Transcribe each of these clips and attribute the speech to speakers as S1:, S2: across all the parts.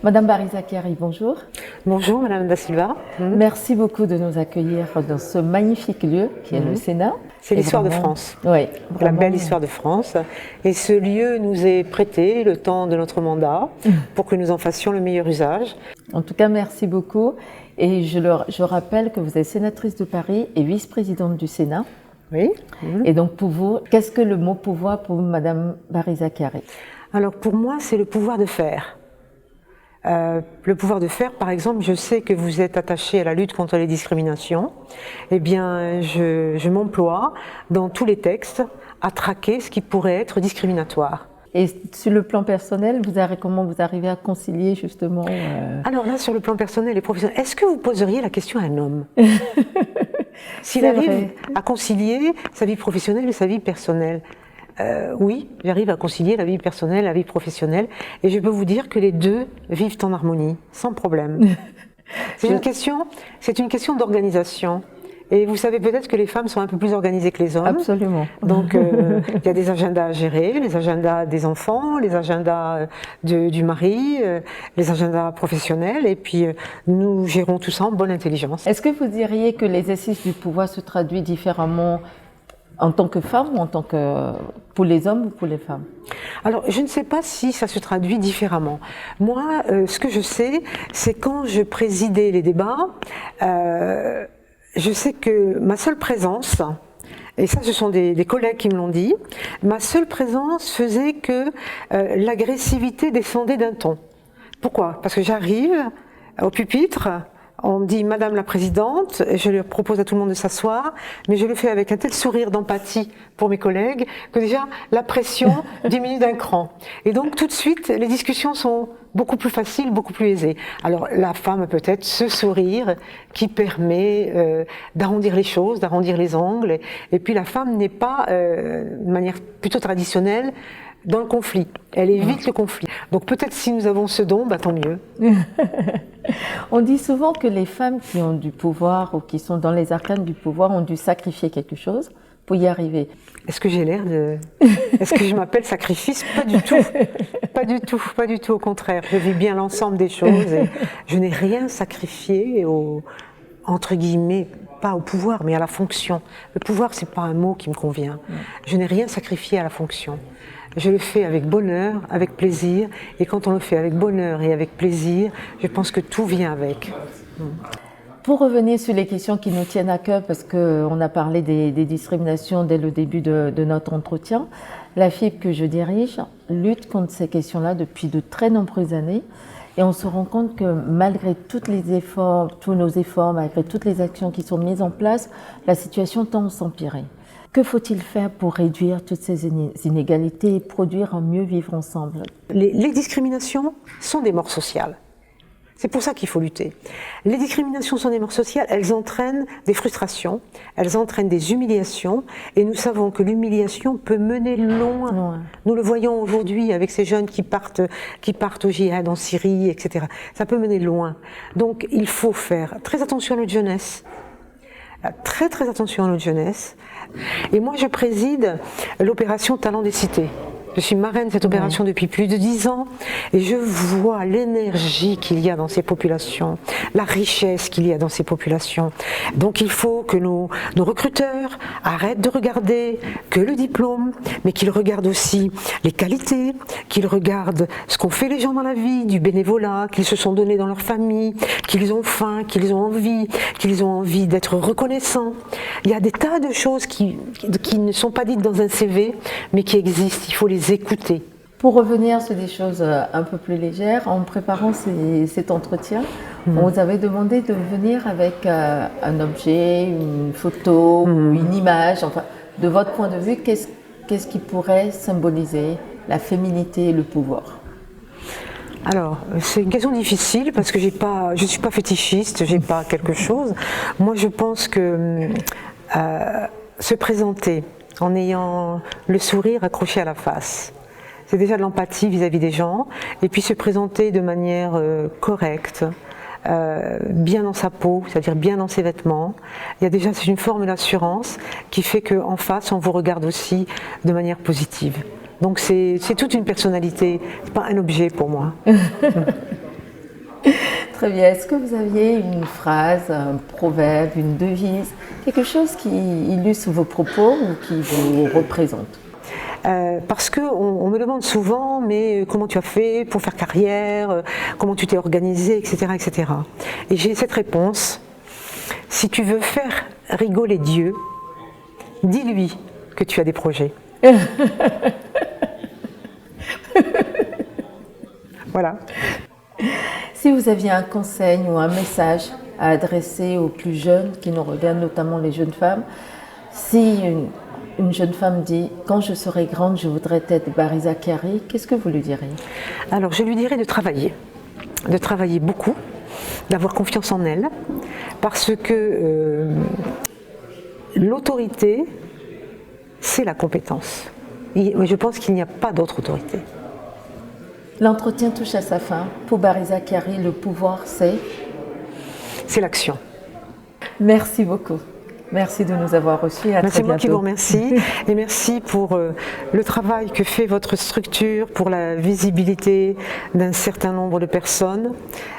S1: Madame Barry-Zakarian, bonjour.
S2: Bonjour Madame Da Silva.
S1: Merci beaucoup de nous accueillir dans ce magnifique lieu qui est le Sénat.
S2: C'est l'histoire de France.
S1: Oui.
S2: La belle histoire de France. Et ce lieu nous est prêté le temps de notre mandat pour que nous en fassions le meilleur usage.
S1: En tout cas, merci beaucoup. Et je rappelle que vous êtes sénatrice de Paris et vice-présidente du Sénat.
S2: Oui.
S1: Et donc pour vous, qu'est-ce que le mot pouvoir pour Madame Barry-Zakarian?
S2: Alors pour moi, c'est le pouvoir de faire. Le pouvoir de faire, par exemple, je sais que vous êtes attaché à la lutte contre les discriminations. Eh bien, je m'emploie dans tous les textes à traquer ce qui pourrait être discriminatoire.
S1: Et sur le plan personnel, comment vous arrivez à concilier justement
S2: Alors là, sur le plan personnel et professionnel, est-ce que vous poseriez la question à un homme s'il arrive à concilier sa vie professionnelle et sa vie personnelle? Oui, j'arrive à concilier la vie personnelle, la vie professionnelle, et je peux vous dire que les deux vivent en harmonie, sans problème. C'est une question d'organisation. Et vous savez peut-être que les femmes sont un peu plus organisées que les hommes.
S1: Absolument.
S2: Donc il y a des agendas à gérer, les agendas des enfants, les agendas du mari, les agendas professionnels, et puis nous gérons tout ça en bonne intelligence.
S1: Est-ce que vous diriez que l'exercice du pouvoir se traduit différemment en tant que femme ou en tant que pour les hommes ou pour les femmes?
S2: Alors, je ne sais pas si ça se traduit différemment. Moi, ce que je sais, c'est quand je présidais les débats, je sais que ma seule présence, et ça ce sont des collègues qui me l'ont dit, ma seule présence faisait que l'agressivité descendait d'un ton. Pourquoi? Parce que j'arrive au pupitre, on me dit Madame la Présidente, et je leur propose à tout le monde de s'asseoir, mais je le fais avec un tel sourire d'empathie pour mes collègues que déjà la pression diminue d'un cran. Et donc tout de suite, les discussions sont beaucoup plus faciles, beaucoup plus aisées. Alors la femme a peut-être ce sourire qui permet d'arrondir les choses, d'arrondir les angles, et puis la femme n'est pas, de manière plutôt traditionnelle, dans le conflit. Elle évite le conflit. Donc peut-être si nous avons ce don, tant mieux.
S1: On dit souvent que les femmes qui ont du pouvoir ou qui sont dans les arcanes du pouvoir ont dû sacrifier quelque chose pour y arriver.
S2: Est-ce que j'ai l'air de... Est-ce que je m'appelle sacrifice? Pas du tout. Pas du tout, pas du tout. Au contraire, je vis bien l'ensemble des choses et je n'ai rien sacrifié entre guillemets, pas au pouvoir, mais à la fonction. Le pouvoir, c'est pas un mot qui me convient. Je n'ai rien sacrifié à la fonction. Je le fais avec bonheur, avec plaisir, et quand on le fait avec bonheur et avec plaisir, je pense que tout vient avec.
S1: Pour revenir sur les questions qui nous tiennent à cœur, parce qu'on a parlé des discriminations dès le début de notre entretien, la FIP que je dirige lutte contre ces questions-là depuis de très nombreuses années, et on se rend compte que malgré tous nos efforts, malgré toutes les actions qui sont mises en place, la situation tend à s'empirer. Que faut-il faire pour réduire toutes ces inégalités et produire un mieux vivre ensemble?
S2: Les discriminations sont des morts sociales. C'est pour ça qu'il faut lutter. Les discriminations sont des morts sociales, elles entraînent des frustrations, elles entraînent des humiliations, et nous savons que l'humiliation peut mener loin. Nous le voyons aujourd'hui avec ces jeunes qui partent au djihad en Syrie, etc. Ça peut mener loin. Donc il faut faire très attention à notre jeunesse. Très très attention à notre jeunesse. Et moi je préside l'opération Talents des Cités. Je suis marraine de cette opération depuis plus de 10 ans et je vois l'énergie qu'il y a dans ces populations, la richesse qu'il y a dans ces populations. Donc il faut que nos recruteurs arrêtent de regarder que le diplôme, mais qu'ils regardent aussi les qualités, qu'ils regardent ce qu'ont fait les gens dans la vie, du bénévolat, qu'ils se sont donnés dans leur famille, qu'ils ont faim, qu'ils ont envie d'être reconnaissants. Il y a des tas de choses qui ne sont pas dites dans un CV, mais qui existent. Il faut les écouter.
S1: Pour revenir sur des choses un peu plus légères, en préparant cet entretien, on vous avait demandé de venir avec un objet, une photo ou une image. Enfin, de votre point de vue, qu'est-ce qui pourrait symboliser la féminité et le pouvoir?
S2: Alors, c'est une question difficile parce que je ne suis pas fétichiste, j'ai pas quelque chose. Moi, je pense que se présenter en ayant le sourire accroché à la face, c'est déjà de l'empathie vis-à-vis des gens, et puis se présenter de manière correcte, bien dans sa peau, c'est-à-dire bien dans ses vêtements. Il y a déjà, c'est une forme d'assurance qui fait qu'en face, on vous regarde aussi de manière positive. Donc c'est toute une personnalité, c'est pas un objet pour moi.
S1: Très bien. Est-ce que vous aviez une phrase, un proverbe, une devise, quelque chose qui illustre vos propos ou qui vous représente?
S2: Parce qu'on me demande souvent, mais comment tu as fait pour faire carrière, comment tu t'es organisé, etc., etc. Et j'ai cette réponse: si tu veux faire rigoler Dieu, dis-lui que tu as des projets. Voilà.
S1: Si vous aviez un conseil ou un message à adresser aux plus jeunes qui nous regardent, notamment les jeunes femmes, si une jeune femme dit « Quand je serai grande, je voudrais être Barry Zacharie », qu'est-ce que vous lui diriez?
S2: Alors, je lui dirais de travailler beaucoup, d'avoir confiance en elle, parce que l'autorité, c'est la compétence. Et je pense qu'il n'y a pas d'autre autorité.
S1: L'entretien touche à sa fin. Pour Barry Zacharie, le pouvoir, c'est
S2: l'action.
S1: Merci beaucoup. Merci de nous avoir reçus.
S2: C'est moi qui vous remercie et merci pour le travail que fait votre structure, pour la visibilité d'un certain nombre de personnes.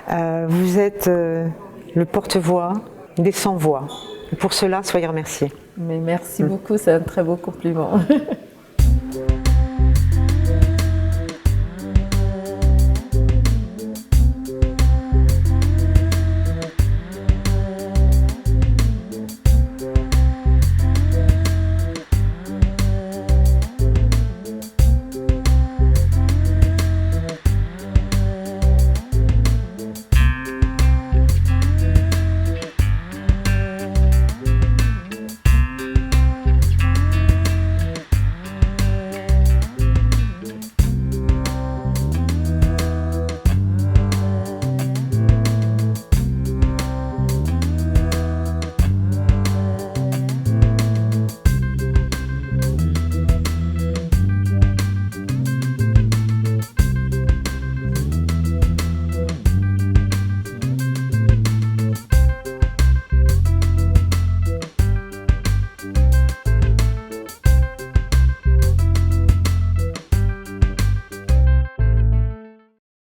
S2: Vous êtes le porte-voix des sans-voix. Pour cela, soyez remerciés.
S1: Mais merci beaucoup, c'est un très beau compliment.